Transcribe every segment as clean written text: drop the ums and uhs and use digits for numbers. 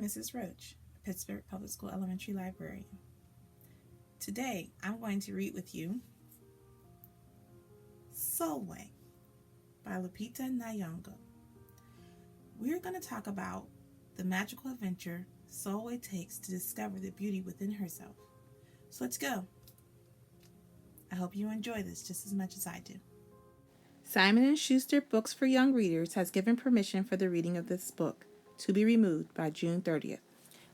Mrs. Roach, Pittsburgh Public School Elementary Librarian. Today, I'm going to read with you Sulwe by Lupita Nyong'o. We're going to talk about the magical adventure Sulwe takes to discover the beauty within herself. So let's go. I hope you enjoy this just as much as I do. Simon & Schuster Books for Young Readers has given permission for the reading of this book to be removed by June 30th.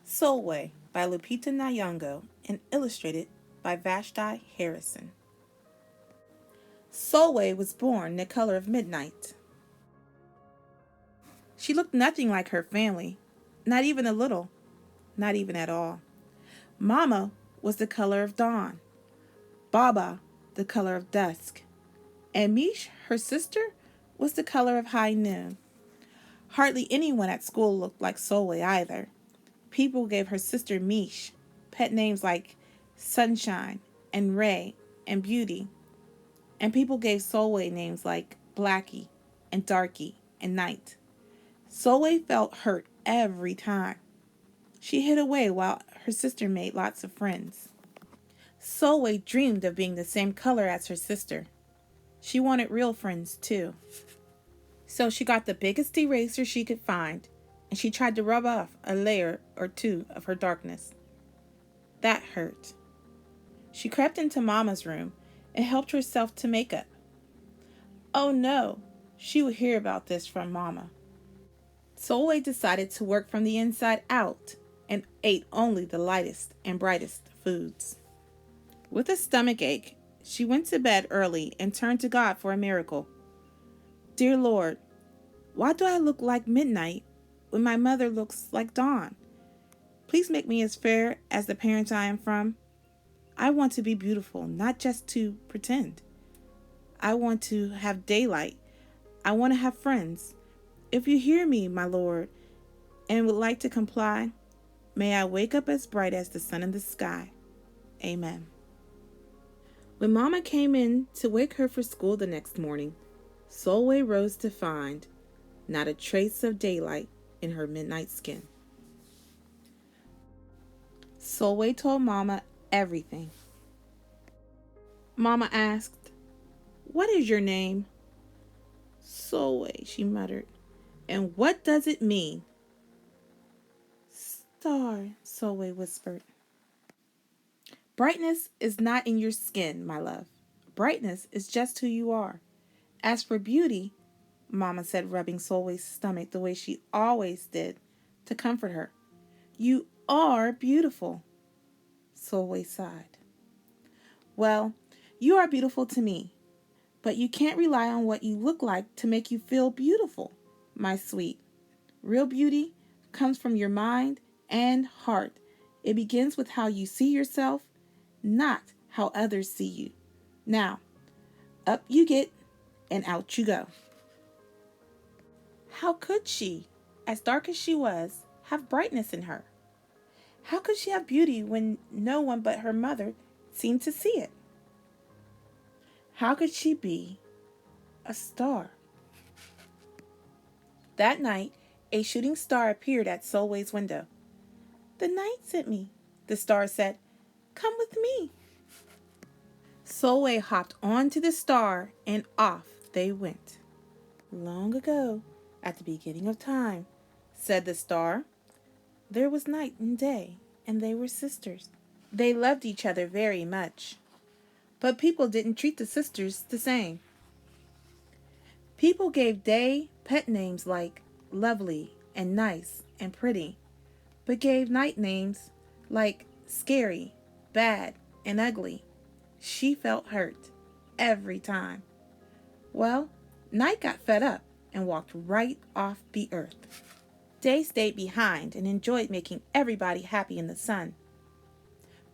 Sulwe by Lupita Nyong'o and illustrated by Vashti Harrison. Sulwe was born the color of midnight. She looked nothing like her family, not even a little, not even at all. Mama was the color of dawn, Baba the color of dusk, and Mish, her sister, was the color of high noon. Hardly anyone at school looked like Sulwe either. People gave her sister Mish pet names like Sunshine and Ray and Beauty, and people gave Sulwe names like Blackie and Darky and Night. Sulwe felt hurt every time. She hid away while her sister made lots of friends. Sulwe dreamed of being the same color as her sister. She wanted real friends too. So she got the biggest eraser she could find, and she tried to rub off a layer or two of her darkness. That hurt. She crept into Mama's room and helped herself to makeup. Oh no, she would hear about this from Mama. Sulwe decided to work from the inside out and ate only the lightest and brightest foods. With a stomach ache, she went to bed early and turned to God for a miracle. Dear Lord, why do I look like midnight when my mother looks like dawn? Please make me as fair as the parents I am from. I want to be beautiful, not just to pretend. I want to have daylight. I want to have friends. If you hear me, my Lord, and would like to comply, may I wake up as bright as the sun in the sky. Amen. When Mama came in to wake her for school the next morning, Sulwe rose to find not a trace of daylight in her midnight skin. Sulwe told Mama everything. Mama asked, "What is your name?" "Sulwe," she muttered. "And what does it mean?" "Star," Sulwe whispered. Brightness is not in your skin, my love. Brightness is just who you are. As for beauty, Mama said, rubbing Sulwe's stomach the way she always did to comfort her, you are beautiful. Sulwe sighed. Well, you are beautiful to me, but you can't rely on what you look like to make you feel beautiful, my sweet. Real beauty comes from your mind and heart. It begins with how you see yourself, not how others see you. Now, up you get and out you go. How could she, as dark as she was, have brightness in her? How could she have beauty when no one but her mother seemed to see it? How could she be a star? That night, a shooting star appeared at Sulwe's window. "The night sent me," the star said. "Come with me." Sulwe hopped onto the star and off they went. "Long ago, at the beginning of time," said the star, "there was night and day, and they were sisters. They loved each other very much, but people didn't treat the sisters the same. People gave day pet names like lovely and nice and pretty, but gave night names like scary, bad, and ugly. She felt hurt every time. Well, Night got fed up and walked right off the earth. Day stayed behind and enjoyed making everybody happy in the sun.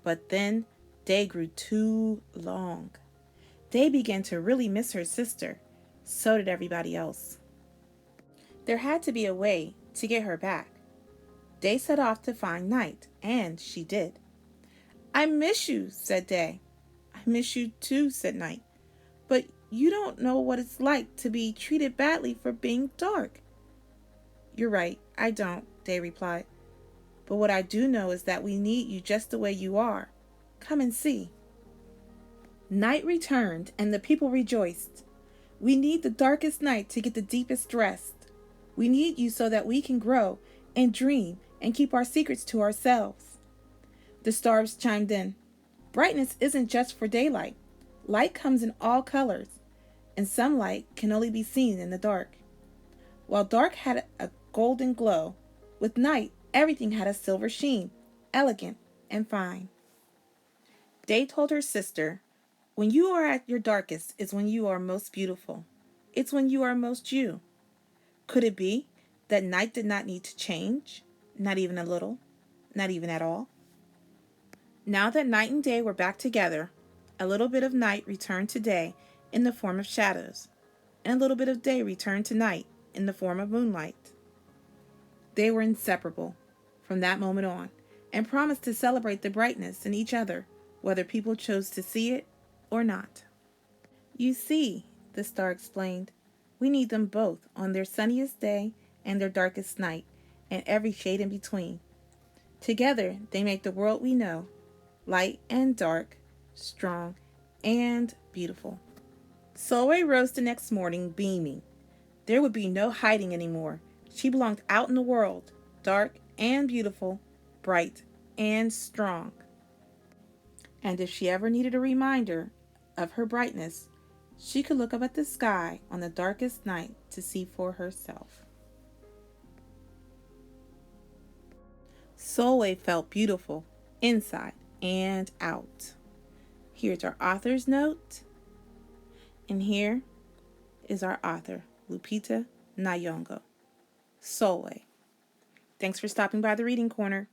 But then Day grew too long. Day began to really miss her sister. So did everybody else. There had to be a way to get her back. Day set off to find Night, and she did. "I miss you," said Day. "I miss you too," said Night. "But you don't know what it's like to be treated badly for being dark." "You're right, I don't," Day replied. But what I do know is that we need you just the way you are. Come and see. Night returned, and the people rejoiced. We need the darkest night to get the deepest rest. We need you so that we can grow and dream and keep our secrets to ourselves. The stars chimed in. Brightness isn't just for daylight. Light comes in all colors, and some light can only be seen in the dark. While dark had a golden glow, with night everything had a silver sheen, elegant and fine. Day told her sister, when you are at your darkest is when you are most beautiful. It's when you are most you. Could it be that night did not need to change? Not even a little, not even at all. Now that night and day were back together, a little bit of night returned to day in the form of shadows, and a little bit of day returned to night in the form of moonlight. They were inseparable from that moment on, and promised to celebrate the brightness in each other, whether people chose to see it or not. You see, the star explained, we need them both on their sunniest day and their darkest night, and every shade in between. Together, they make the world we know, light and dark, strong and beautiful. Sulwe rose the next morning beaming. There would be no hiding anymore. She belonged out in the world, dark and beautiful, bright and strong. And if she ever needed a reminder of her brightness, she could look up at the sky on the darkest night to see for herself. Sulwe felt beautiful inside and out. Here's our author's note, and here is our author, Lupita Nyong'o. Sulwe. Thanks for stopping by the Reading Corner.